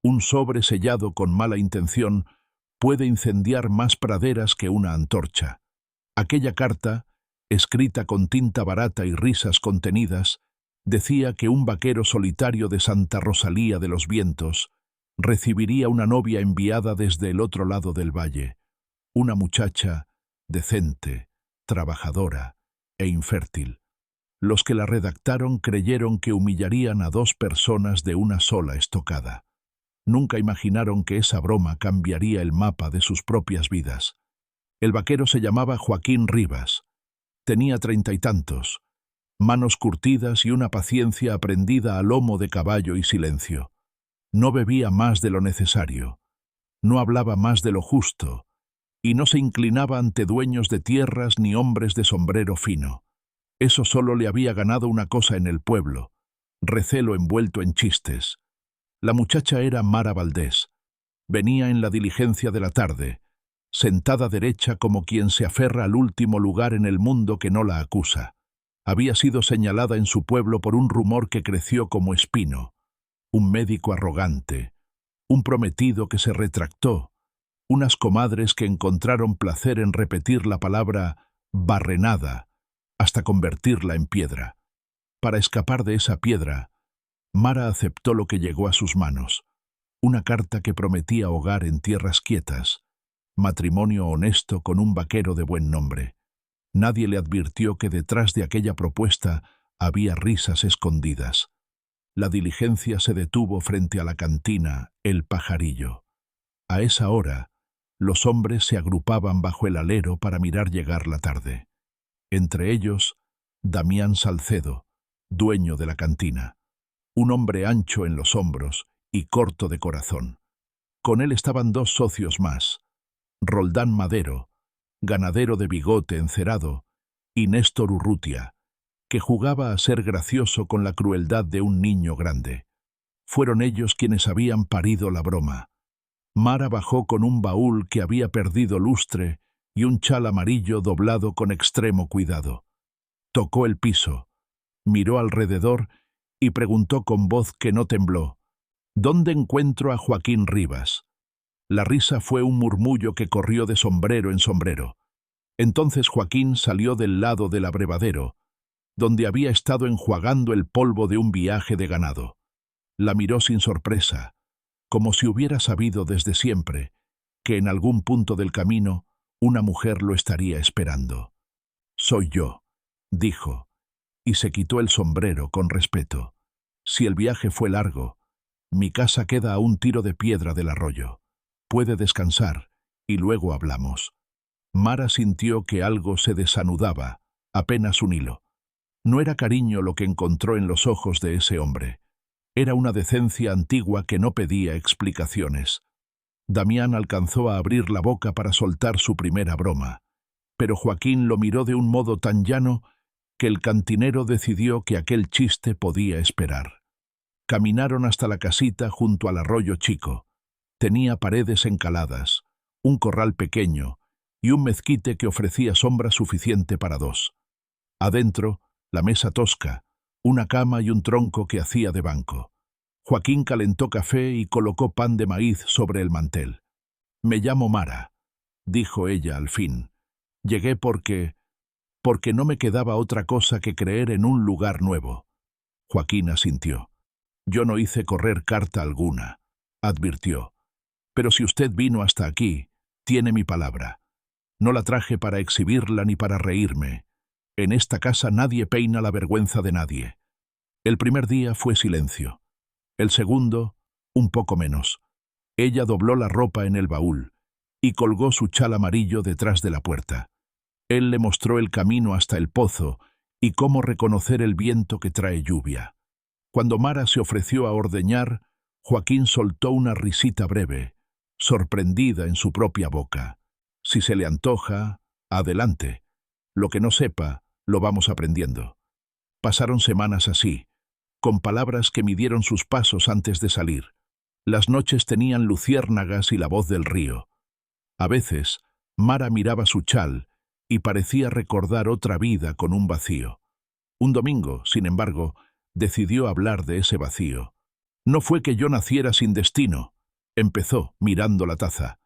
Un sobre sellado con mala intención puede incendiar más praderas que una antorcha. Aquella carta, escrita con tinta barata y risas contenidas, decía que un vaquero solitario de Santa Rosalía de los Vientos recibiría una novia enviada desde el otro lado del valle, una muchacha decente, trabajadora e infértil. Los que la redactaron creyeron que humillarían a dos personas de una sola estocada. Nunca imaginaron que esa broma cambiaría el mapa de sus propias vidas. El vaquero se llamaba Joaquín Rivas. Tenía 30 y tantos, manos curtidas y una paciencia aprendida a lomo de caballo y silencio. No bebía más de lo necesario, no hablaba más de lo justo, y no se inclinaba ante dueños de tierras ni hombres de sombrero fino. Eso solo le había ganado una cosa en el pueblo: recelo envuelto en chistes. La muchacha era Mara Valdés. Venía en la diligencia de la tarde, sentada derecha como quien se aferra al último lugar en el mundo que no la acusa. Había sido señalada en su pueblo por un rumor que creció como espino. Un médico arrogante, un prometido que se retractó, unas comadres que encontraron placer en repetir la palabra barrenada hasta convertirla en piedra. Para escapar de esa piedra, Mara aceptó lo que llegó a sus manos: una carta que prometía hogar en tierras quietas, matrimonio honesto con un vaquero de buen nombre. Nadie le advirtió que detrás de aquella propuesta había risas escondidas. La diligencia se detuvo frente a la cantina El Pajarillo. A esa hora, los hombres se agrupaban bajo el alero para mirar llegar la tarde. Entre ellos, Damián Salcedo, dueño de la cantina. Un hombre ancho en los hombros y corto de corazón. Con él estaban dos socios más: Roldán Madero, ganadero de bigote encerado, y Néstor Urrutia, que jugaba a ser gracioso con la crueldad de un niño grande. Fueron ellos quienes habían parido la broma. Mara bajó con un baúl que había perdido lustre y un chal amarillo doblado con extremo cuidado. Tocó el piso, miró alrededor y preguntó con voz que no tembló: ¿dónde encuentro a Joaquín Rivas? La risa fue un murmullo que corrió de sombrero en sombrero. Entonces Joaquín salió del lado del abrevadero, donde había estado enjuagando el polvo de un viaje de ganado. La miró sin sorpresa, como si hubiera sabido desde siempre que en algún punto del camino una mujer lo estaría esperando. «Soy yo», dijo, y se quitó el sombrero con respeto. «Si el viaje fue largo, mi casa queda a un tiro de piedra del arroyo. Puede descansar y luego hablamos». Mara sintió que algo se desanudaba, apenas un hilo. No era cariño lo que encontró en los ojos de ese hombre. Era una decencia antigua que no pedía explicaciones. Damián alcanzó a abrir la boca para soltar su primera broma, pero Joaquín lo miró de un modo tan llano que el cantinero decidió que aquel chiste podía esperar. Caminaron hasta la casita junto al arroyo chico. Tenía paredes encaladas, un corral pequeño y un mezquite que ofrecía sombra suficiente para dos. Adentro, la mesa tosca, una cama y un tronco que hacía de banco. Joaquín calentó café y colocó pan de maíz sobre el mantel. «Me llamo Mara», dijo ella al fin. «Llegué porque no me quedaba otra cosa que creer en un lugar nuevo». Joaquín asintió. «Yo no hice correr carta alguna», advirtió. «Pero si usted vino hasta aquí, tiene mi palabra. No la traje para exhibirla ni para reírme. En esta casa nadie peina la vergüenza de nadie». El primer día fue silencio. El segundo, un poco menos. Ella dobló la ropa en el baúl y colgó su chal amarillo detrás de la puerta. Él le mostró el camino hasta el pozo y cómo reconocer el viento que trae lluvia. Cuando Mara se ofreció a ordeñar, Joaquín soltó una risita breve, sorprendida en su propia boca. «Si se le antoja, adelante. Lo que no sepa, lo vamos aprendiendo». Pasaron semanas así, con palabras que midieron sus pasos antes de salir. Las noches tenían luciérnagas y la voz del río. A veces, Mara miraba su chal y parecía recordar otra vida con un vacío. Un domingo, sin embargo, decidió hablar de ese vacío. No fue que yo naciera sin destino, empezó, mirando la taza.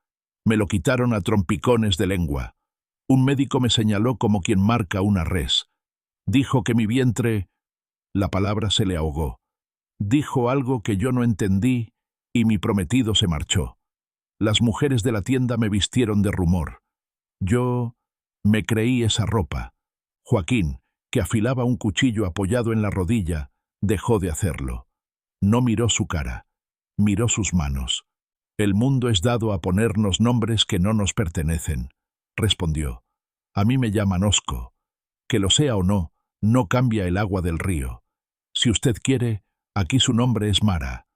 Me lo quitaron a trompicones de lengua. Un médico me señaló como quien marca una res. Dijo que mi vientre... La palabra se le ahogó. Dijo algo que yo no entendí y mi prometido se marchó. Las mujeres de la tienda me vistieron de rumor. Yo me creí esa ropa. Joaquín, que afilaba un cuchillo apoyado en la rodilla, dejó de hacerlo. No miró su cara, miró sus manos. El mundo es dado a ponernos nombres que no nos pertenecen, respondió. A mí me llaman Osco. Que lo sea o no, no cambia el agua del río. Si usted quiere, aquí su nombre es Mara.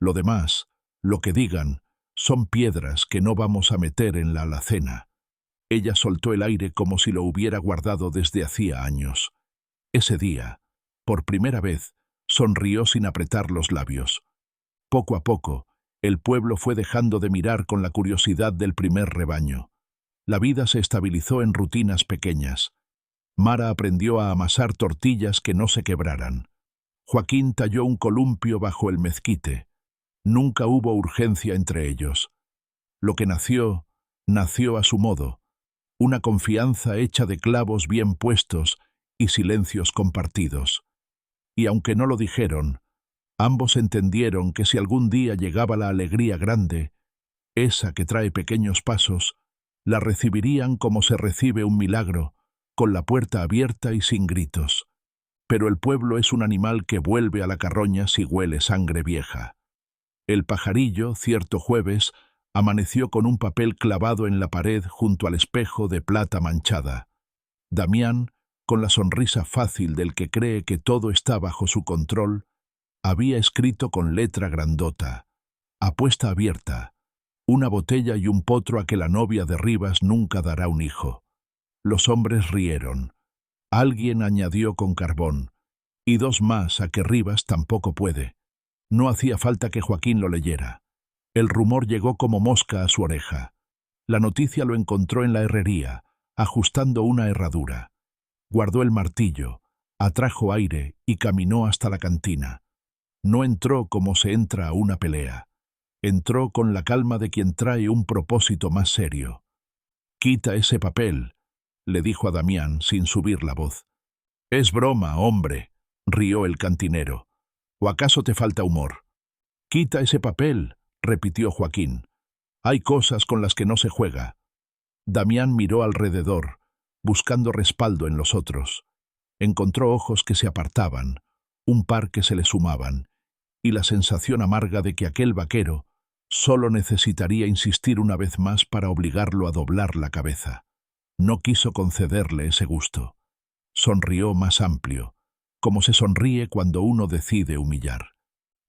Lo demás, lo que digan, son piedras que no vamos a meter en la alacena. Ella soltó el aire como si lo hubiera guardado desde hacía años. Ese día, por primera vez, sonrió sin apretar los labios. Poco a poco, el pueblo fue dejando de mirar con la curiosidad del primer rebaño. La vida se estabilizó en rutinas pequeñas. Mara aprendió a amasar tortillas que no se quebraran. Joaquín talló un columpio bajo el mezquite. Nunca hubo urgencia entre ellos. Lo que nació, nació a su modo. Una confianza hecha de clavos bien puestos y silencios compartidos. Y aunque no lo dijeron, ambos entendieron que si algún día llegaba la alegría grande, esa que trae pequeños pasos, la recibirían como se recibe un milagro, con la puerta abierta y sin gritos. Pero el pueblo es un animal que vuelve a la carroña si huele sangre vieja. El pajarillo, cierto jueves, amaneció con un papel clavado en la pared junto al espejo de plata manchada. Damián, con la sonrisa fácil del que cree que todo está bajo su control, había escrito con letra grandota: apuesta abierta, una botella y un potro a que la novia de Rivas nunca dará un hijo. Los hombres rieron. Alguien añadió con carbón: y dos más a que Rivas tampoco puede. No hacía falta que Joaquín lo leyera. El rumor llegó como mosca a su oreja. La noticia lo encontró en la herrería, ajustando una herradura. Guardó el martillo, atrajo aire y caminó hasta la cantina. No entró como se entra a una pelea. Entró con la calma de quien trae un propósito más serio. «Quita ese papel», le dijo a Damián sin subir la voz. «Es broma, hombre», rió el cantinero. «¿O acaso te falta humor?» «Quita ese papel», repitió Joaquín. «Hay cosas con las que no se juega». Damián miró alrededor, buscando respaldo en los otros. Encontró ojos que se apartaban, un par que se le sumaban, y la sensación amarga de que aquel vaquero solo necesitaría insistir una vez más para obligarlo a doblar la cabeza. No quiso concederle ese gusto. Sonrió más amplio, como se sonríe cuando uno decide humillar.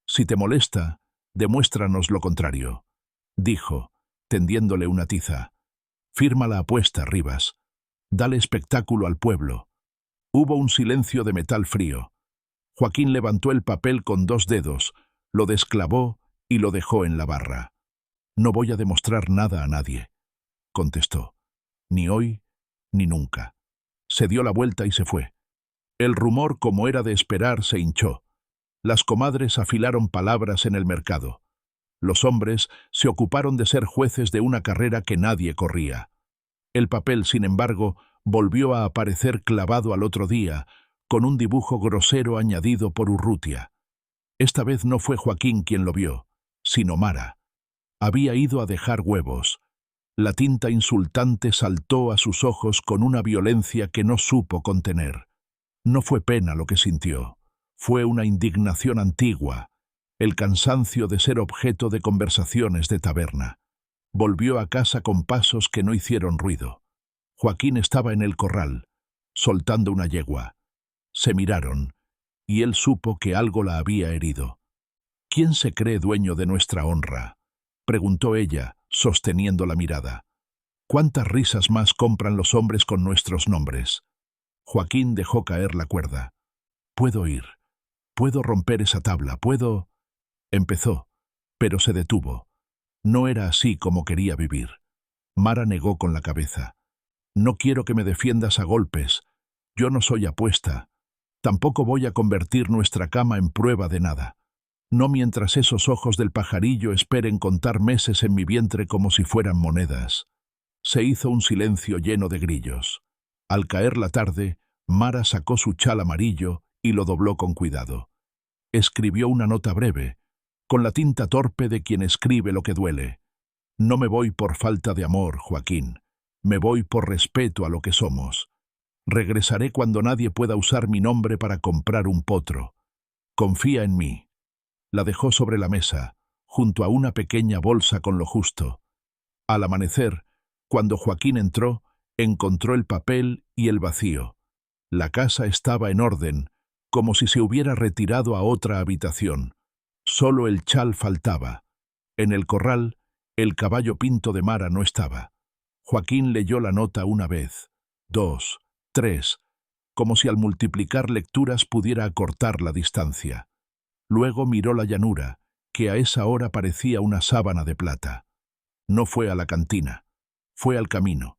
«Si te molesta, demuéstranos lo contrario», dijo, tendiéndole una tiza. «Firma la apuesta, Rivas. Dale espectáculo al pueblo». Hubo un silencio de metal frío. Joaquín levantó el papel con dos dedos, lo desclavó y lo dejó en la barra. «No voy a demostrar nada a nadie», contestó. «Ni hoy, ni nunca». Se dio la vuelta y se fue. El rumor, como era de esperar, se hinchó. Las comadres afilaron palabras en el mercado. Los hombres se ocuparon de ser jueces de una carrera que nadie corría. El papel, sin embargo, volvió a aparecer clavado al otro día, con un dibujo grosero añadido por Urrutia. Esta vez no fue Joaquín quien lo vio, sino Mara. Había ido a dejar huevos. La tinta insultante saltó a sus ojos con una violencia que no supo contener. No fue pena lo que sintió, fue una indignación antigua, el cansancio de ser objeto de conversaciones de taberna. Volvió a casa con pasos que no hicieron ruido. Joaquín estaba en el corral, soltando una yegua. Se miraron, y él supo que algo la había herido. «¿Quién se cree dueño de nuestra honra?», preguntó ella, sosteniendo la mirada. «¿Cuántas risas más compran los hombres con nuestros nombres?». Joaquín dejó caer la cuerda. «Puedo ir. Puedo romper esa tabla. Puedo...» Empezó, pero se detuvo. No era así como quería vivir. Mara negó con la cabeza. «No quiero que me defiendas a golpes. Yo no soy apuesta. Tampoco voy a convertir nuestra cama en prueba de nada. No mientras esos ojos del pajarillo esperen contar meses en mi vientre como si fueran monedas. Se hizo un silencio lleno de grillos. Al caer la tarde, Mara sacó su chal amarillo y lo dobló con cuidado. Escribió una nota breve, con la tinta torpe de quien escribe lo que duele. No me voy por falta de amor, Joaquín. Me voy por respeto a lo que somos. Regresaré cuando nadie pueda usar mi nombre para comprar un potro. Confía en mí. La dejó sobre la mesa, junto a una pequeña bolsa con lo justo. Al amanecer, cuando Joaquín entró, encontró el papel y el vacío. La casa estaba en orden, como si se hubiera retirado a otra habitación. Solo el chal faltaba. En el corral, el caballo pinto de Mara no estaba. Joaquín leyó la nota una vez, 2, 3, como si al multiplicar lecturas pudiera acortar la distancia. Luego miró la llanura, que a esa hora parecía una sábana de plata. No fue a la cantina, fue al camino.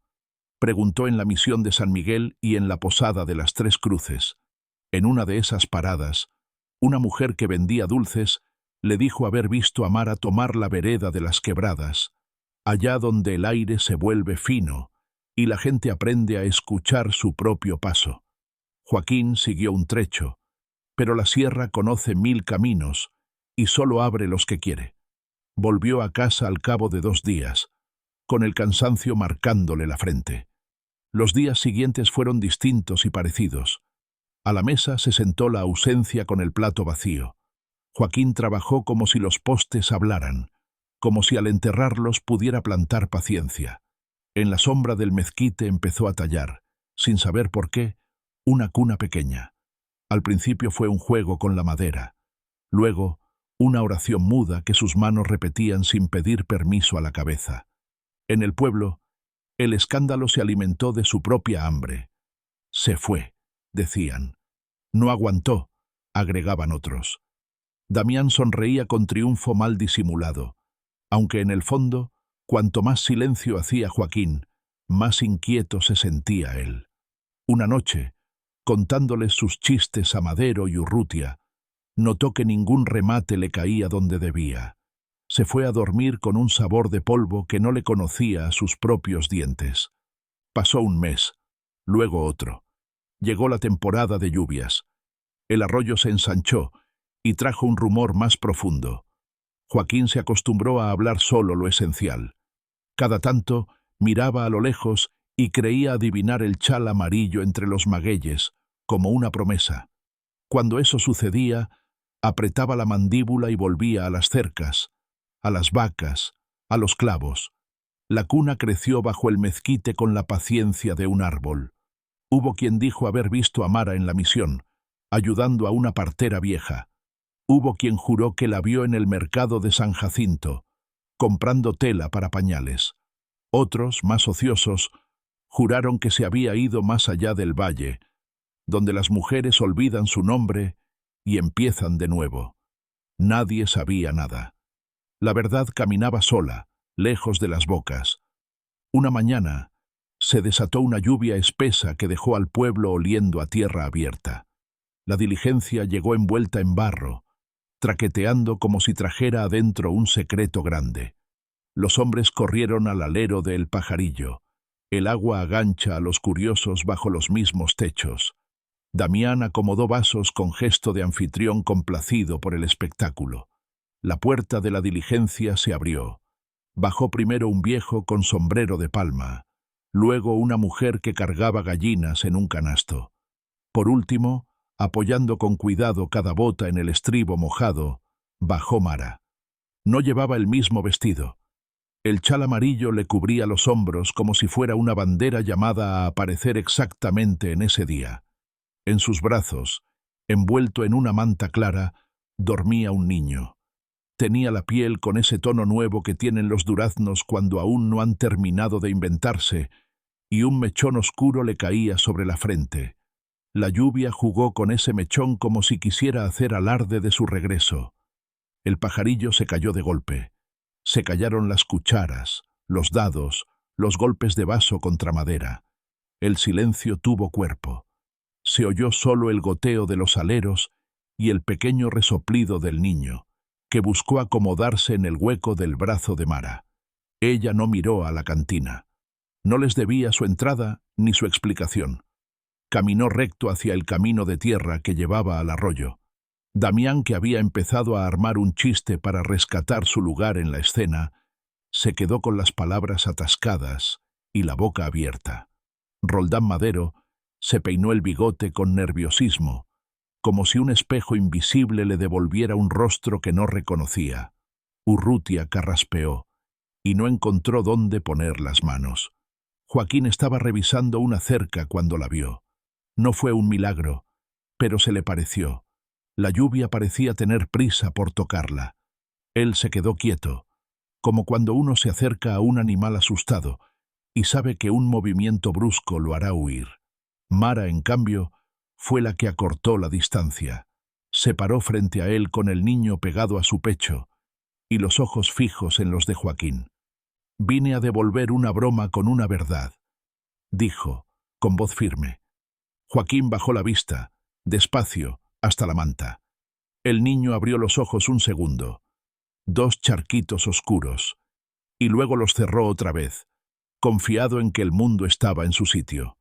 Preguntó en la misión de San Miguel y en la posada de las Tres Cruces. En una de esas paradas, una mujer que vendía dulces le dijo haber visto a Mara tomar la vereda de las Quebradas, allá donde el aire se vuelve fino y la gente aprende a escuchar su propio paso. Joaquín siguió un trecho, pero la sierra conoce 1000 caminos y solo abre los que quiere. Volvió a casa al cabo de 2 días, con el cansancio marcándole la frente. Los días siguientes fueron distintos y parecidos. A la mesa se sentó la ausencia con el plato vacío. Joaquín trabajó como si los postes hablaran, como si al enterrarlos pudiera plantar paciencia. En la sombra del mezquite empezó a tallar, sin saber por qué, una cuna pequeña. Al principio fue un juego con la madera. Luego, una oración muda que sus manos repetían sin pedir permiso a la cabeza. En el pueblo, el escándalo se alimentó de su propia hambre. Se fue, decían. No aguantó, agregaban otros. Damián sonreía con triunfo mal disimulado, aunque en el fondo, cuanto más silencio hacía Joaquín, más inquieto se sentía él. Una noche, contándoles sus chistes a Madero y Urrutia, notó que ningún remate le caía donde debía. Se fue a dormir con un sabor de polvo que no le conocía a sus propios dientes. Pasó un mes, luego otro. Llegó la temporada de lluvias. El arroyo se ensanchó y trajo un rumor más profundo. Joaquín se acostumbró a hablar solo lo esencial. Cada tanto miraba a lo lejos y creía adivinar el chal amarillo entre los magueyes, como una promesa. Cuando eso sucedía, apretaba la mandíbula y volvía a las cercas, a las vacas, a los clavos. La cuna creció bajo el mezquite con la paciencia de un árbol. Hubo quien dijo haber visto a Mara en la misión, ayudando a una partera vieja. Hubo quien juró que la vio en el mercado de San Jacinto, comprando tela para pañales. Otros, más ociosos, juraron que se había ido más allá del valle, donde las mujeres olvidan su nombre y empiezan de nuevo. Nadie sabía nada. La verdad caminaba sola, lejos de las bocas. Una mañana se desató una lluvia espesa que dejó al pueblo oliendo a tierra abierta. La diligencia llegó envuelta en barro, traqueteando como si trajera adentro un secreto grande. Los hombres corrieron al alero de El Pajarillo. El agua agancha a los curiosos bajo los mismos techos. Damián acomodó vasos con gesto de anfitrión complacido por el espectáculo. La puerta de la diligencia se abrió. Bajó primero un viejo con sombrero de palma, luego una mujer que cargaba gallinas en un canasto. Por último, apoyando con cuidado cada bota en el estribo mojado, bajó Mara. No llevaba el mismo vestido. El chal amarillo le cubría los hombros como si fuera una bandera llamada a aparecer exactamente en ese día. En sus brazos, envuelto en una manta clara, dormía un niño. Tenía la piel con ese tono nuevo que tienen los duraznos cuando aún no han terminado de inventarse, y un mechón oscuro le caía sobre la frente. La lluvia jugó con ese mechón como si quisiera hacer alarde de su regreso. El pajarillo se cayó de golpe. Se callaron las cucharas, los dados, los golpes de vaso contra madera. El silencio tuvo cuerpo. Se oyó solo el goteo de los aleros y el pequeño resoplido del niño. que buscó acomodarse en el hueco del brazo de Mara. Ella no miró a la cantina. No les debía su entrada ni su explicación. Caminó recto hacia el camino de tierra que llevaba al arroyo. Damián, que había empezado a armar un chiste para rescatar su lugar en la escena, se quedó con las palabras atascadas y la boca abierta. Roldán Madero se peinó el bigote con nerviosismo, como si un espejo invisible le devolviera un rostro que no reconocía. Urrutia carraspeó y no encontró dónde poner las manos. Joaquín estaba revisando una cerca cuando la vio. No fue un milagro, pero se le pareció. La lluvia parecía tener prisa por tocarla. Él se quedó quieto, como cuando uno se acerca a un animal asustado y sabe que un movimiento brusco lo hará huir. Mara, en cambio, fue la que acortó la distancia. Se paró frente a él con el niño pegado a su pecho y los ojos fijos en los de Joaquín. «Vine a devolver una broma con una verdad», dijo, con voz firme. Joaquín bajó la vista, despacio, hasta la manta. El niño abrió los ojos un segundo, 2 charquitos oscuros, y luego los cerró otra vez, confiado en que el mundo estaba en su sitio.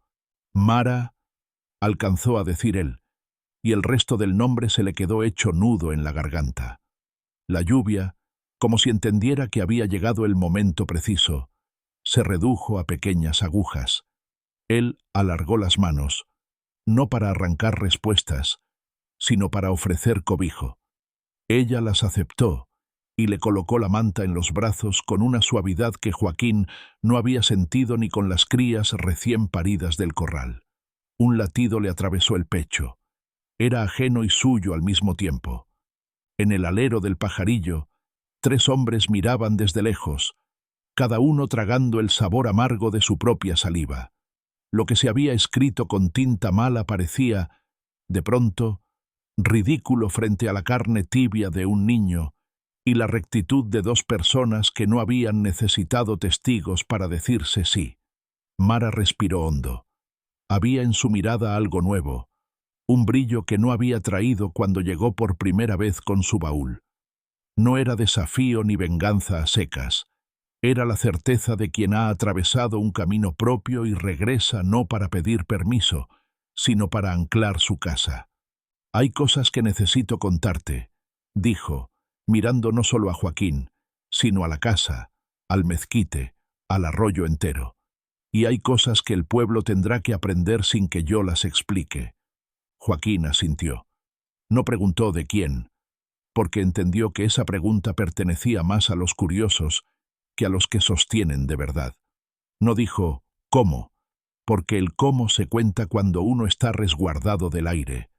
«Mara», alcanzó a decir él, y el resto del nombre se le quedó hecho nudo en la garganta. La lluvia, como si entendiera que había llegado el momento preciso, se redujo a pequeñas agujas. Él alargó las manos, no para arrancar respuestas, sino para ofrecer cobijo. Ella las aceptó y le colocó la manta en los brazos con una suavidad que Joaquín no había sentido ni con las crías recién paridas del corral. Un latido le atravesó el pecho. Era ajeno y suyo al mismo tiempo. En el alero del pajarillo, 3 hombres miraban desde lejos, cada uno tragando el sabor amargo de su propia saliva. Lo que se había escrito con tinta mala parecía, de pronto, ridículo frente a la carne tibia de un niño y la rectitud de 2 personas que no habían necesitado testigos para decirse sí. Mara respiró hondo. Había en su mirada algo nuevo, un brillo que no había traído cuando llegó por primera vez con su baúl. No era desafío ni venganza a secas. Era la certeza de quien ha atravesado un camino propio y regresa no para pedir permiso, sino para anclar su casa. «Hay cosas que necesito contarte», dijo, mirando no solo a Joaquín, sino a la casa, al mezquite, al arroyo entero. «Y hay cosas que el pueblo tendrá que aprender sin que yo las explique». Joaquín asintió. No preguntó de quién, porque entendió que esa pregunta pertenecía más a los curiosos que a los que sostienen de verdad. No dijo «¿cómo?», porque el cómo se cuenta cuando uno está resguardado del aire.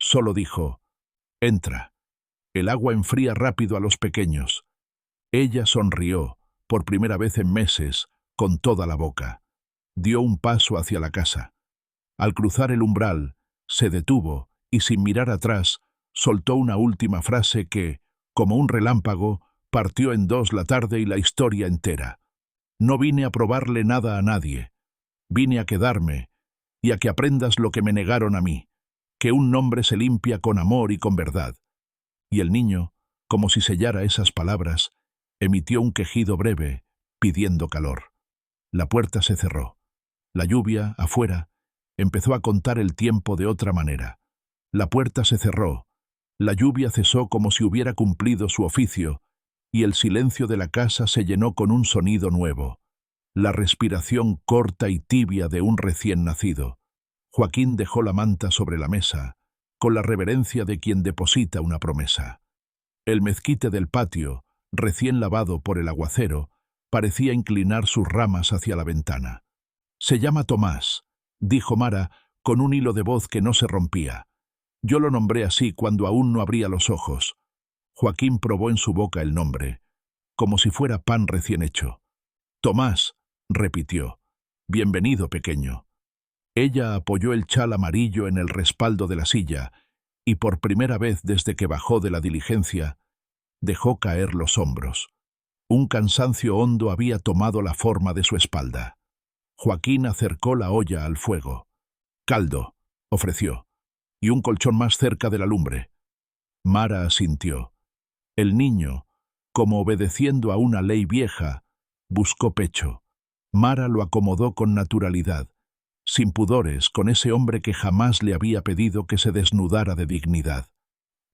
Solo dijo «entra». El agua enfría rápido a los pequeños. Ella sonrió, por primera vez en meses, con toda la boca. Dio un paso hacia la casa. Al cruzar el umbral, se detuvo y sin mirar atrás, soltó una última frase que, como un relámpago, partió en 2 la tarde y la historia entera. «No vine a probarle nada a nadie. Vine a quedarme y a que aprendas lo que me negaron a mí, que un nombre se limpia con amor y con verdad». Y el niño, como si sellara esas palabras, emitió un quejido breve, pidiendo calor. La puerta se cerró. La lluvia, afuera, empezó a contar el tiempo de otra manera. La puerta se cerró. La lluvia cesó como si hubiera cumplido su oficio, y el silencio de la casa se llenó con un sonido nuevo, la respiración corta y tibia de un recién nacido. Joaquín dejó la manta sobre la mesa, con la reverencia de quien deposita una promesa. El mezquite del patio, recién lavado por el aguacero, parecía inclinar sus ramas hacia la ventana. «Se llama Tomás», dijo Mara, con un hilo de voz que no se rompía. «Yo lo nombré así cuando aún no abría los ojos». Joaquín probó en su boca el nombre, como si fuera pan recién hecho. «Tomás», repitió. «Bienvenido, pequeño». Ella apoyó el chal amarillo en el respaldo de la silla y por primera vez desde que bajó de la diligencia, dejó caer los hombros. Un cansancio hondo había tomado la forma de su espalda. Joaquín acercó la olla al fuego. «Caldo», ofreció, «y un colchón más cerca de la lumbre». Mara asintió. El niño, como obedeciendo a una ley vieja, buscó pecho. Mara lo acomodó con naturalidad, sin pudores, con ese hombre que jamás le había pedido que se desnudara de dignidad.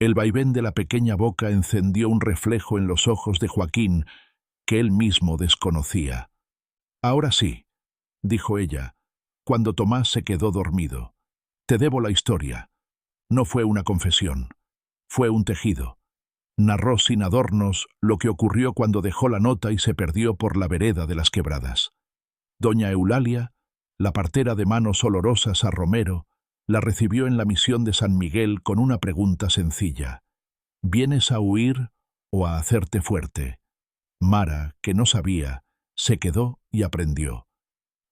El vaivén de la pequeña boca encendió un reflejo en los ojos de Joaquín que él mismo desconocía. «Ahora sí», dijo ella, cuando Tomás se quedó dormido. «Te debo la historia. No fue una confesión. Fue un tejido». Narró sin adornos lo que ocurrió cuando dejó la nota y se perdió por la vereda de las Quebradas. Doña Eulalia, la partera de manos olorosas a Romero, la recibió en la misión de San Miguel con una pregunta sencilla. ¿Vienes a huir o a hacerte fuerte? Mara, que no sabía, se quedó y aprendió.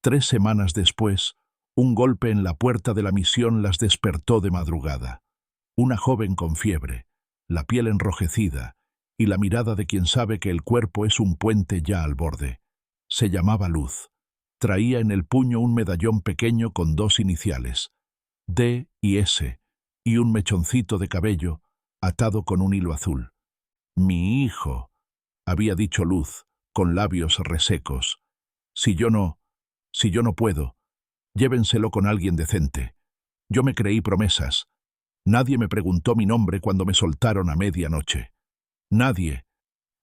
3 semanas después, un golpe en la puerta de la misión las despertó de madrugada. Una joven con fiebre, la piel enrojecida y la mirada de quien sabe que el cuerpo es un puente ya al borde. Se llamaba Luz. Traía en el puño un medallón pequeño con 2 iniciales, D y S, y un mechoncito de cabello atado con un hilo azul. «Mi hijo», había dicho Luz, con labios resecos. Si yo no puedo, llévenselo con alguien decente. Yo me creí promesas. Nadie me preguntó mi nombre cuando me soltaron a medianoche. Nadie,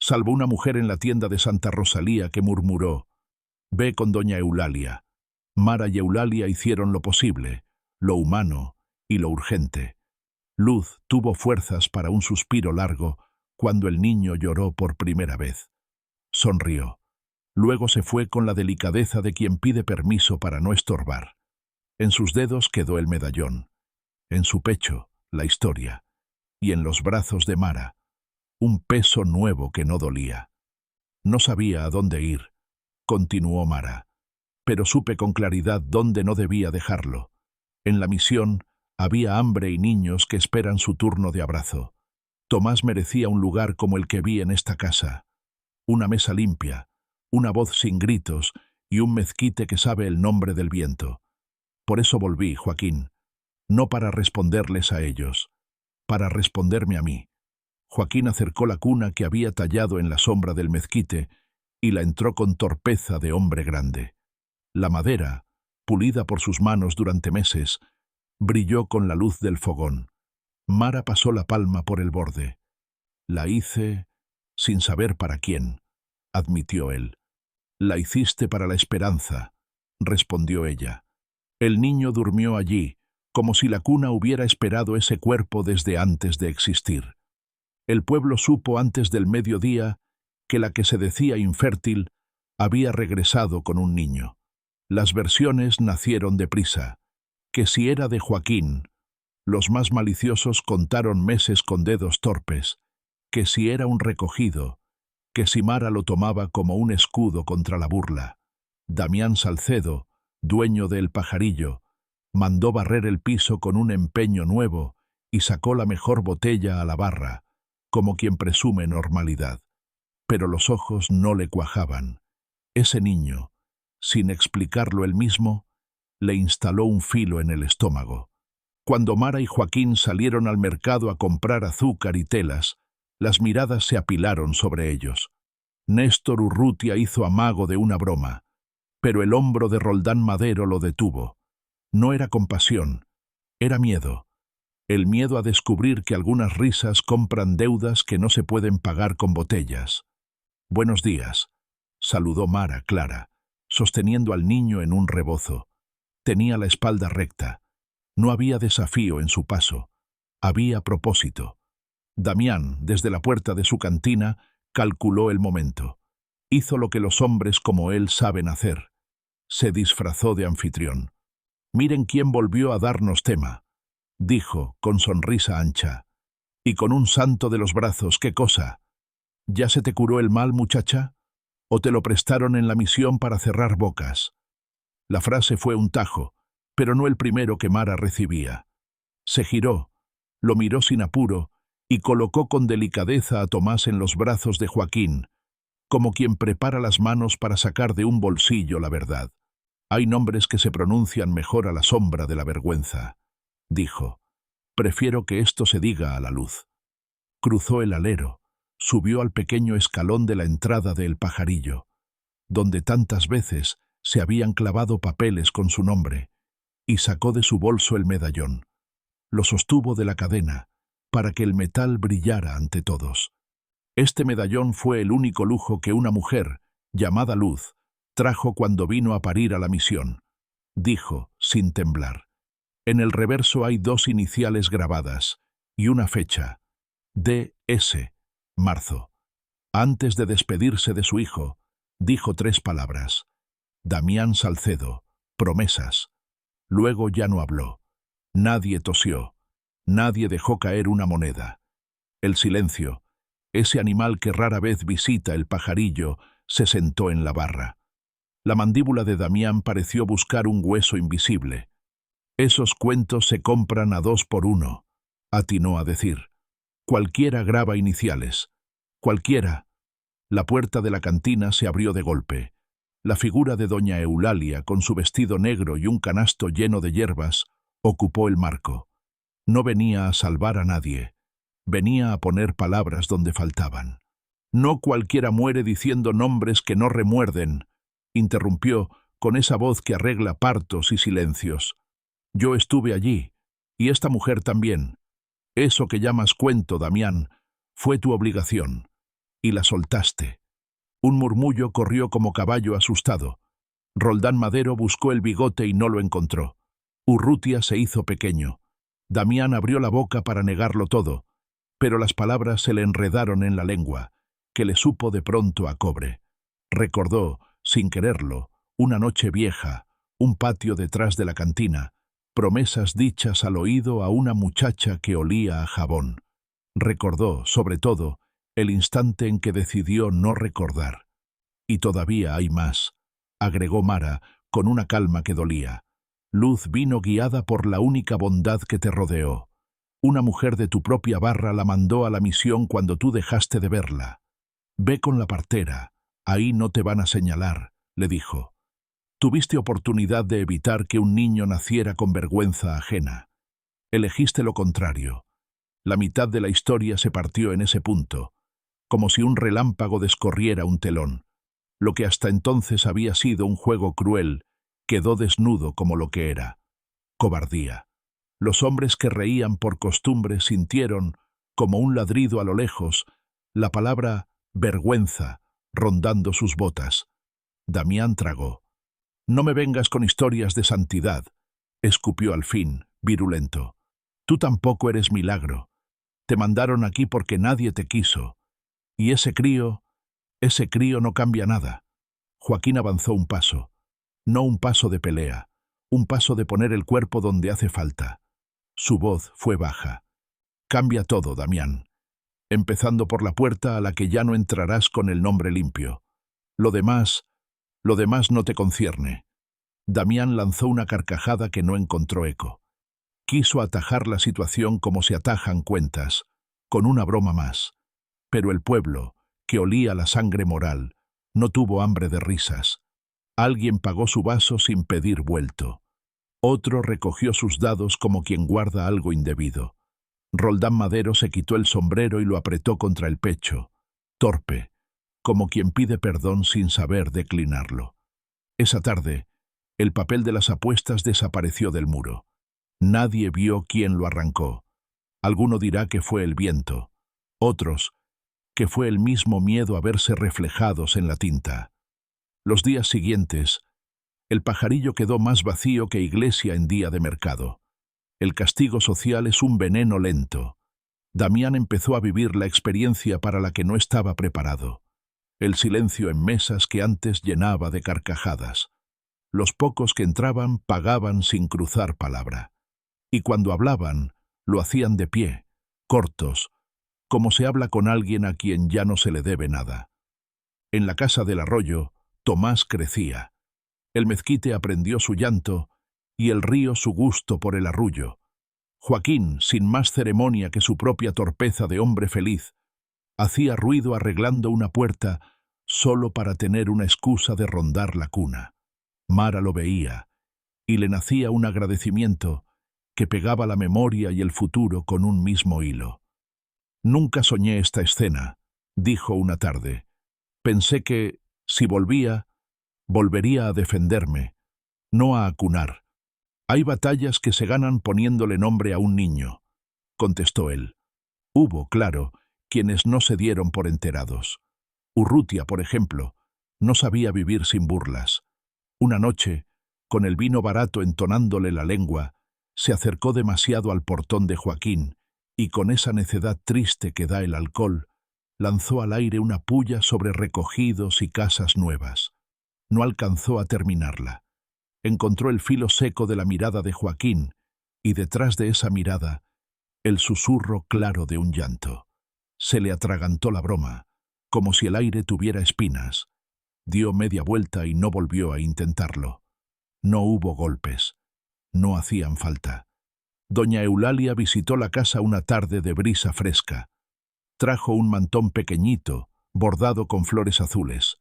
salvo una mujer en la tienda de Santa Rosalía que murmuró: «Ve con doña Eulalia». Mara y Eulalia hicieron lo posible, lo humano y lo urgente. Luz tuvo fuerzas para un suspiro largo cuando el niño lloró por primera vez. Sonrió. Luego se fue con la delicadeza de quien pide permiso para no estorbar. En sus dedos quedó el medallón. En su pecho, la historia. Y en los brazos de Mara, un peso nuevo que no dolía. «No sabía a dónde ir», continuó Mara, «pero supe con claridad dónde no debía dejarlo. En la misión había hambre y niños que esperan su turno de abrazo. Tomás merecía un lugar como el que vi en esta casa. Una mesa limpia, una voz sin gritos y un mezquite que sabe el nombre del viento. Por eso volví, Joaquín, no para responderles a ellos, para responderme a mí». Joaquín acercó la cuna que había tallado en la sombra del mezquite y la entró con torpeza de hombre grande. La madera, pulida por sus manos durante meses, brilló con la luz del fogón. Mara pasó la palma por el borde. «La hice sin saber para quién», admitió él. «La hiciste para la esperanza», respondió ella. El niño durmió allí, como si la cuna hubiera esperado ese cuerpo desde antes de existir. El pueblo supo antes del mediodía que la que se decía infértil había regresado con un niño. Las versiones nacieron deprisa. Que si era de Joaquín, los más maliciosos contaron meses con dedos torpes, que si era un recogido, que si Mara lo tomaba como un escudo contra la burla. Damián Salcedo, dueño de El Pajarillo, mandó barrer el piso con un empeño nuevo y sacó la mejor botella a la barra, como quien presume normalidad. Pero los ojos no le cuajaban. Ese niño, sin explicarlo él mismo, le instaló un filo en el estómago. Cuando Mara y Joaquín salieron al mercado a comprar azúcar y telas, las miradas se apilaron sobre ellos. Néstor Urrutia hizo amago de una broma, pero el hombro de Roldán Madero lo detuvo. No era compasión, era miedo. El miedo a descubrir que algunas risas compran deudas que no se pueden pagar con botellas. «Buenos días», saludó Mara clara, sosteniendo al niño en un rebozo. Tenía la espalda recta. No había desafío en su paso. Había propósito. Damián, desde la puerta de su cantina, calculó el momento. Hizo lo que los hombres como él saben hacer. Se disfrazó de anfitrión. «Miren quién volvió a darnos tema», dijo, con sonrisa ancha. «Y con un santo de los brazos, ¿qué cosa? ¿Ya se te curó el mal, muchacha? ¿O te lo prestaron en la misión para cerrar bocas?» La frase fue un tajo, pero no el primero que Mara recibía. Se giró, lo miró sin apuro y colocó con delicadeza a Tomás en los brazos de Joaquín, como quien prepara las manos para sacar de un bolsillo la verdad. «Hay nombres que se pronuncian mejor a la sombra de la vergüenza», dijo. «Prefiero que esto se diga a la luz». Cruzó el alero. subió al pequeño escalón de la entrada de El Pajarillo, donde tantas veces se habían clavado papeles con su nombre, y sacó de su bolso el medallón. Lo sostuvo de la cadena, para que el metal brillara ante todos. Este medallón fue el único lujo que una mujer, llamada Luz, trajo cuando vino a parir a la misión. Dijo, sin temblar. En el reverso hay 2 iniciales grabadas, y una fecha. D.S. Marzo. Antes de despedirse de su hijo, dijo 3 palabras. Damián Salcedo, promesas. Luego ya no habló. Nadie tosió. Nadie dejó caer una moneda. El silencio, ese animal que rara vez visita El Pajarillo, se sentó en la barra. La mandíbula de Damián pareció buscar un hueso invisible. Esos cuentos se compran a 2 por 1, atinó a decir. Cualquiera graba iniciales. Cualquiera. La puerta de la cantina se abrió de golpe. La figura de doña Eulalia, con su vestido negro y un canasto lleno de hierbas, ocupó el marco. No venía a salvar a nadie. Venía a poner palabras donde faltaban. No cualquiera muere diciendo nombres que no remuerden, interrumpió con esa voz que arregla partos y silencios. Yo estuve allí, y esta mujer también. Eso que llamas cuento, Damián, fue tu obligación, y la soltaste. Un murmullo corrió como caballo asustado. Roldán Madero buscó el bigote y no lo encontró. Urrutia se hizo pequeño. Damián abrió la boca para negarlo todo, pero las palabras se le enredaron en la lengua, que le supo de pronto a cobre. Recordó, sin quererlo, una noche vieja, un patio detrás de la cantina, promesas dichas al oído a una muchacha que olía a jabón. Recordó, sobre todo, el instante en que decidió no recordar. Y todavía hay más, agregó Mara, con una calma que dolía. Luz vino guiada por la única bondad que te rodeó. Una mujer de tu propia barra la mandó a la misión cuando tú dejaste de verla. Ve con la partera, ahí no te van a señalar, le dijo. Tuviste oportunidad de evitar que un niño naciera con vergüenza ajena. Elegiste lo contrario. La mitad de la historia se partió en ese punto, como si un relámpago descorriera un telón. Lo que hasta entonces había sido un juego cruel, quedó desnudo como lo que era. Cobardía. Los hombres que reían por costumbre sintieron, como un ladrido a lo lejos, la palabra vergüenza rondando sus botas. Damián tragó. No me vengas con historias de santidad, escupió al fin, virulento. Tú tampoco eres milagro. Te mandaron aquí porque nadie te quiso. Y ese crío no cambia nada. Joaquín avanzó un paso. No un paso de pelea, un paso de poner el cuerpo donde hace falta. Su voz fue baja. Cambia todo, Damián. Empezando por la puerta a la que ya no entrarás con el nombre limpio. Lo demás no te concierne. Damián lanzó una carcajada que no encontró eco. Quiso atajar la situación como se atajan cuentas, con una broma más. Pero el pueblo, que olía la sangre moral, no tuvo hambre de risas. Alguien pagó su vaso sin pedir vuelto. Otro recogió sus dados como quien guarda algo indebido. Roldán Madero se quitó el sombrero y lo apretó contra el pecho, torpe, como quien pide perdón sin saber declinarlo. Esa tarde, el papel de las apuestas desapareció del muro. Nadie vio quién lo arrancó. Alguno dirá que fue el viento, otros que fue el mismo miedo a verse reflejados en la tinta. Los días siguientes, El Pajarillo quedó más vacío que iglesia en día de mercado. El castigo social es un veneno lento. Damián empezó a vivir la experiencia para la que no estaba preparado. El silencio en mesas que antes llenaba de carcajadas. Los pocos que entraban pagaban sin cruzar palabra. Y cuando hablaban, lo hacían de pie, cortos, como se habla con alguien a quien ya no se le debe nada. En la casa del arroyo, Tomás crecía. El mezquite aprendió su llanto y el río su gusto por el arrullo. Joaquín, sin más ceremonia que su propia torpeza de hombre feliz, hacía ruido arreglando una puerta solo para tener una excusa de rondar la cuna. Mara lo veía, y le nacía un agradecimiento que pegaba la memoria y el futuro con un mismo hilo. Nunca soñé esta escena, dijo una tarde. Pensé que, si volvía, volvería a defenderme, no a acunar. Hay batallas que se ganan poniéndole nombre a un niño, contestó él. Hubo, claro, quienes no se dieron por enterados. Urrutia, por ejemplo, no sabía vivir sin burlas. Una noche, con el vino barato entonándole la lengua, se acercó demasiado al portón de Joaquín y con esa necedad triste que da el alcohol, lanzó al aire una pulla sobre recogidos y casas nuevas. No alcanzó a terminarla. Encontró el filo seco de la mirada de Joaquín y detrás de esa mirada el susurro claro de un llanto. Se le atragantó la broma, como si el aire tuviera espinas. Dio media vuelta y no volvió a intentarlo. No hubo golpes. No hacían falta. Doña Eulalia visitó la casa una tarde de brisa fresca. Trajo un mantón pequeñito, bordado con flores azules.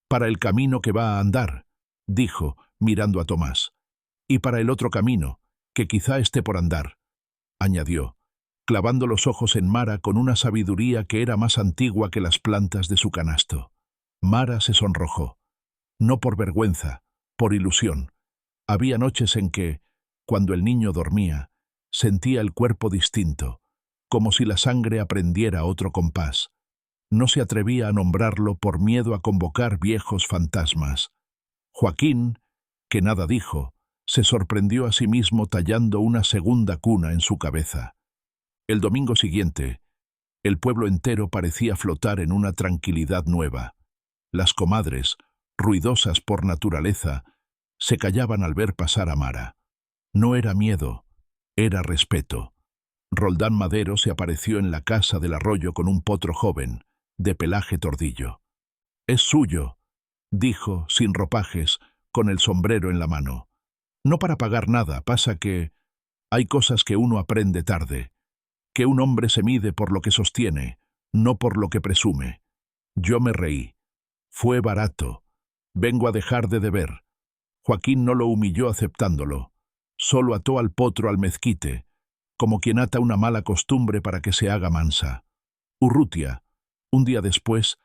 «Para el camino que va a andar», dijo, mirando a Tomás. «Y para el otro camino, que quizá esté por andar», añadió, clavando los ojos en Mara con una sabiduría que era más antigua que las plantas de su canasto. Mara se sonrojó. No por vergüenza, por ilusión. Había noches en que, cuando el niño dormía, sentía el cuerpo distinto, como si la sangre aprendiera otro compás. No se atrevía a nombrarlo por miedo a convocar viejos fantasmas. Joaquín, que nada dijo, se sorprendió a sí mismo tallando una segunda cuna en su cabeza. El domingo siguiente, el pueblo entero parecía flotar en una tranquilidad nueva. Las comadres, ruidosas por naturaleza, se callaban al ver pasar a Mara. No era miedo, era respeto. Roldán Madero se apareció en la casa del arroyo con un potro joven, de pelaje tordillo. «Es suyo», dijo, sin ropajes, con el sombrero en la mano. «No para pagar nada, pasa que hay cosas que uno aprende tarde, que un hombre se mide por lo que sostiene, no por lo que presume». Yo me reí. Fue barato. Vengo a dejar de deber. Joaquín no lo humilló aceptándolo. Solo ató al potro al mezquite, como quien ata una mala costumbre para que se haga mansa. Urrutia, un día después,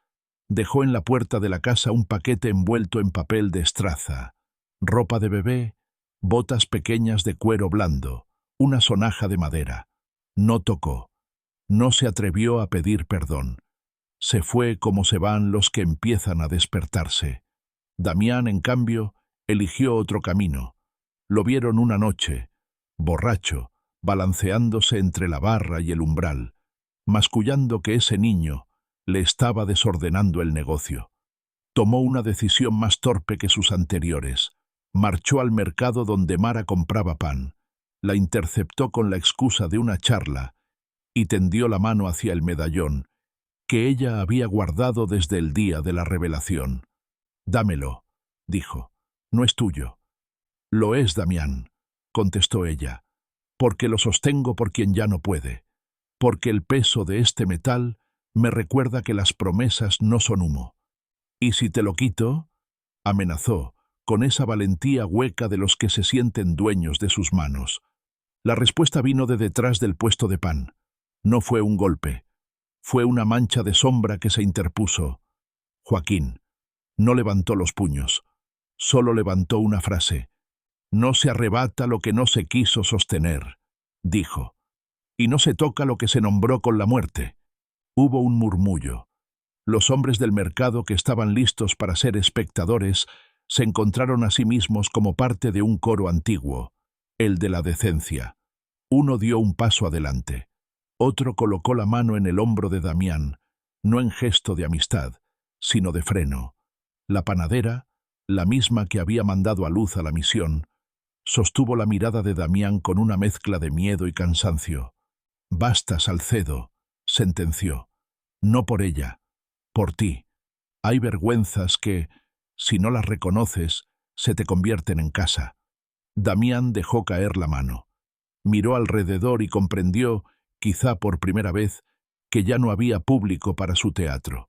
dejó en la puerta de la casa un paquete envuelto en papel de estraza, ropa de bebé, botas pequeñas de cuero blando, una sonaja de madera. No tocó. No se atrevió a pedir perdón. Se fue como se van los que empiezan a despertarse. Damián, en cambio, eligió otro camino. Lo vieron una noche, borracho, balanceándose entre la barra y el umbral, mascullando que ese niño le estaba desordenando el negocio. Tomó una decisión más torpe que sus anteriores. Marchó al mercado donde Mara compraba pan, la interceptó con la excusa de una charla y tendió la mano hacia el medallón que ella había guardado desde el día de la revelación. «Dámelo», dijo. «No es tuyo». «Lo es, Damián», contestó ella, «porque lo sostengo por quien ya no puede, porque el peso de este metal me recuerda que las promesas no son humo. ¿Y si te lo quito?», amenazó, con esa valentía hueca de los que se sienten dueños de sus manos. La respuesta vino de detrás del puesto de pan. No fue un golpe. Fue una mancha de sombra que se interpuso. Joaquín no levantó los puños, solo levantó una frase. «No se arrebata lo que no se quiso sostener», dijo. «Y no se toca lo que se nombró con la muerte». Hubo un murmullo. Los hombres del mercado que estaban listos para ser espectadores se encontraron a sí mismos como parte de un coro antiguo, el de la decencia. Uno dio un paso adelante. Otro colocó la mano en el hombro de Damián, no en gesto de amistad, sino de freno. La panadera, la misma que había mandado a luz a la misión, sostuvo la mirada de Damián con una mezcla de miedo y cansancio. «Basta, Salcedo», sentenció. «No por ella, por ti. Hay vergüenzas que, si no las reconoces, se te convierten en casa». Damián dejó caer la mano. Miró alrededor y comprendió, quizá por primera vez, que ya no había público para su teatro.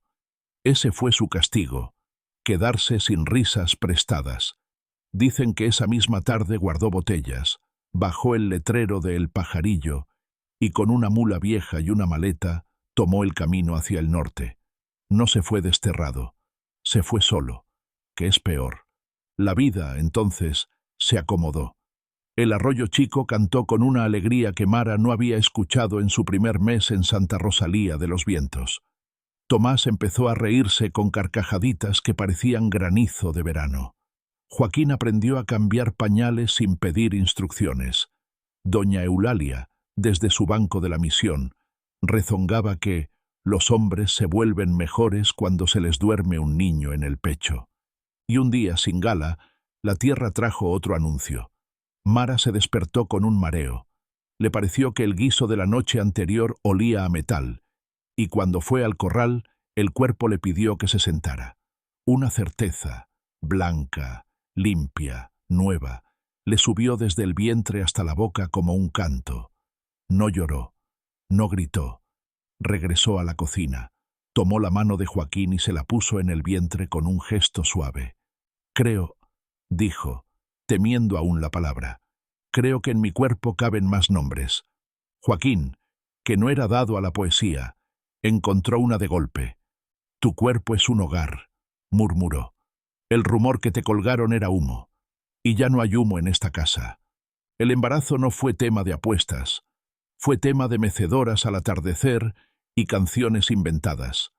Ese fue su castigo, quedarse sin risas prestadas. Dicen que esa misma tarde guardó botellas, bajó el letrero de El Pajarillo y con una mula vieja y una maleta tomó el camino hacia el norte. No se fue desterrado, se fue solo, que es peor. La vida, entonces, se acomodó. El arroyo chico cantó con una alegría que Mara no había escuchado en su primer mes en Santa Rosalía de los Vientos. Tomás empezó a reírse con carcajaditas que parecían granizo de verano. Joaquín aprendió a cambiar pañales sin pedir instrucciones. Doña Eulalia, desde su banco de la misión, rezongaba que los hombres se vuelven mejores cuando se les duerme un niño en el pecho. Y un día, sin gala, la tierra trajo otro anuncio. Mara se despertó con un mareo. Le pareció que el guiso de la noche anterior olía a metal, y cuando fue al corral, el cuerpo le pidió que se sentara. Una certeza, blanca, limpia, nueva, le subió desde el vientre hasta la boca como un canto. No lloró, no gritó. Regresó a la cocina, tomó la mano de Joaquín y se la puso en el vientre con un gesto suave. Creo, dijo, temiendo aún la palabra, creo que en mi cuerpo caben más nombres. Joaquín, que no era dado a la poesía, encontró una de golpe. Tu cuerpo es un hogar, murmuró. El rumor que te colgaron era humo, y ya no hay humo en esta casa. El embarazo no fue tema de apuestas, fue tema de mecedoras al atardecer y canciones inventadas.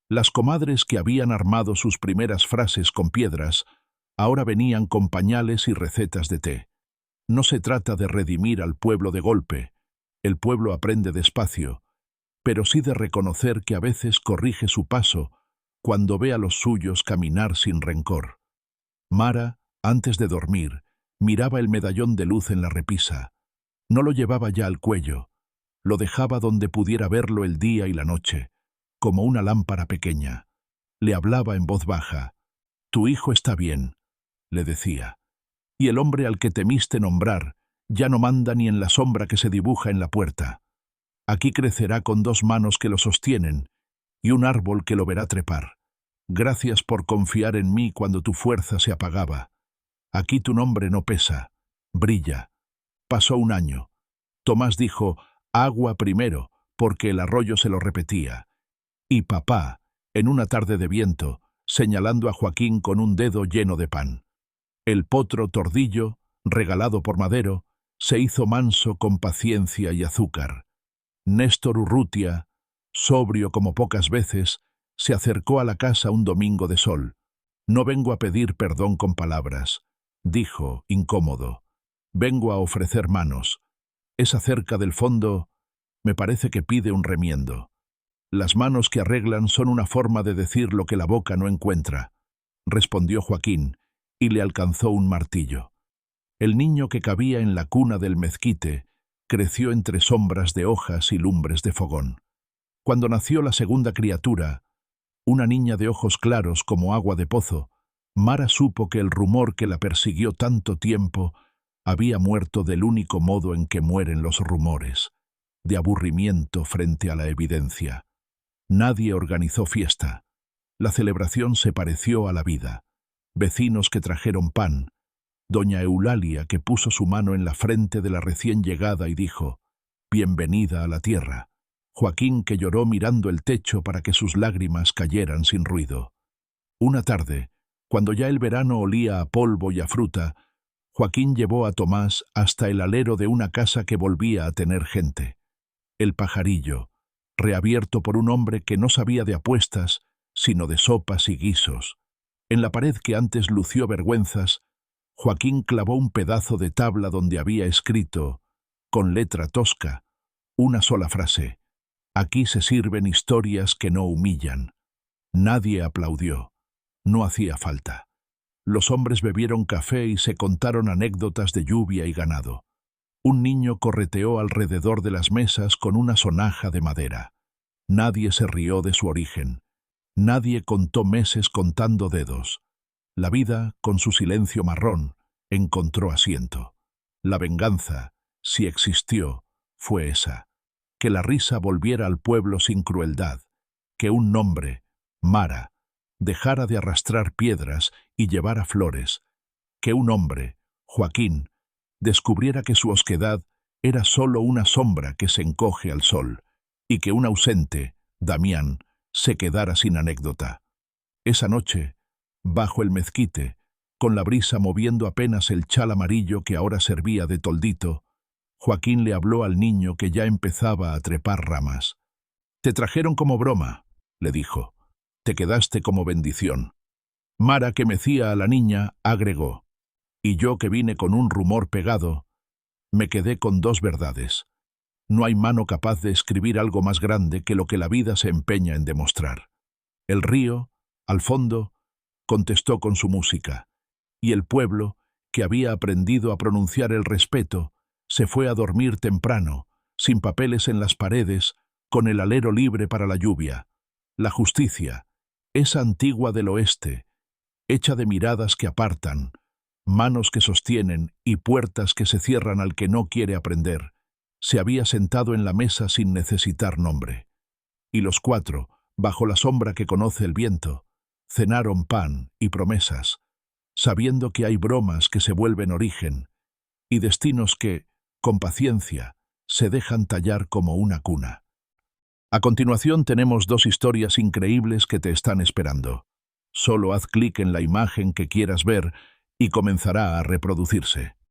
Las comadres que habían armado sus primeras frases con piedras, ahora venían con pañales y recetas de té. No se trata de redimir al pueblo de golpe, el pueblo aprende despacio, pero sí de reconocer que a veces corrige su paso cuando ve a los suyos caminar sin rencor. Mara, antes de dormir, miraba el medallón de luz en la repisa. No lo llevaba ya al cuello, lo dejaba donde pudiera verlo el día y la noche, como una lámpara pequeña. Le hablaba en voz baja. Tu hijo está bien, le decía, y el hombre al que temiste nombrar ya no manda ni en la sombra que se dibuja en la puerta. Aquí crecerá con 2 manos que lo sostienen y un árbol que lo verá trepar. Gracias por confiar en mí cuando tu fuerza se apagaba. Aquí tu nombre no pesa, brilla. Pasó un año. Tomás dijo, agua primero, porque el arroyo se lo repetía. Y papá, en una tarde de viento, señalando a Joaquín con un dedo lleno de pan. El potro tordillo, regalado por Madero, se hizo manso con paciencia y azúcar. Néstor Urrutia, sobrio como pocas veces, se acercó a la casa un domingo de sol. No vengo a pedir perdón con palabras, dijo, incómodo. Vengo a ofrecer manos. Esa cerca del fondo me parece que pide un remiendo. Las manos que arreglan son una forma de decir lo que la boca no encuentra, respondió Joaquín, y le alcanzó un martillo. El niño que cabía en la cuna del mezquite creció entre sombras de hojas y lumbres de fogón. Cuando nació la segunda criatura, una niña de ojos claros como agua de pozo, Mara supo que el rumor que la persiguió tanto tiempo había muerto del único modo en que mueren los rumores, de aburrimiento frente a la evidencia. Nadie organizó fiesta. La celebración se pareció a la vida. Vecinos que trajeron pan, doña Eulalia que puso su mano en la frente de la recién llegada y dijo, bienvenida a la tierra. Joaquín que lloró mirando el techo para que sus lágrimas cayeran sin ruido. Una tarde, cuando ya el verano olía a polvo y a fruta, Joaquín llevó a Tomás hasta el alero de una casa que volvía a tener gente. El Pajarillo, reabierto por un hombre que no sabía de apuestas, sino de sopas y guisos. En la pared que antes lució vergüenzas, Joaquín clavó un pedazo de tabla donde había escrito, con letra tosca, una sola frase. Aquí se sirven historias que no humillan. Nadie aplaudió. No hacía falta. Los hombres bebieron café y se contaron anécdotas de lluvia y ganado. Un niño correteó alrededor de las mesas con una sonaja de madera. Nadie se rió de su origen. Nadie contó meses contando dedos. La vida, con su silencio marrón, encontró asiento. La venganza, si existió, fue esa. Que la risa volviera al pueblo sin crueldad. Que un nombre, Mara, dejara de arrastrar piedras y llevara flores. Que un hombre, Joaquín, descubriera que su osquedad era sólo una sombra que se encoge al sol, y que un ausente, Damián, se quedara sin anécdota. Esa noche, bajo el mezquite, con la brisa moviendo apenas el chal amarillo que ahora servía de toldito, Joaquín le habló al niño que ya empezaba a trepar ramas. «Te trajeron como broma», le dijo. «Te quedaste como bendición». Mara, que mecía a la niña, agregó: «Y yo, que vine con un rumor pegado, me quedé con dos verdades. No hay mano capaz de escribir algo más grande que lo que la vida se empeña en demostrar». El río, al fondo, contestó con su música, y el pueblo, que había aprendido a pronunciar el respeto, se fue a dormir temprano, sin papeles en las paredes, con el alero libre para la lluvia. La justicia, esa antigua del oeste, hecha de miradas que apartan, manos que sostienen y puertas que se cierran al que no quiere aprender, se había sentado en la mesa sin necesitar nombre. Y los cuatro, bajo la sombra que conoce el viento, cenaron pan y promesas, sabiendo que hay bromas que se vuelven origen y destinos que, con paciencia, se dejan tallar como una cuna. A continuación tenemos dos historias increíbles que te están esperando. Solo haz clic en la imagen que quieras ver y comenzará a reproducirse.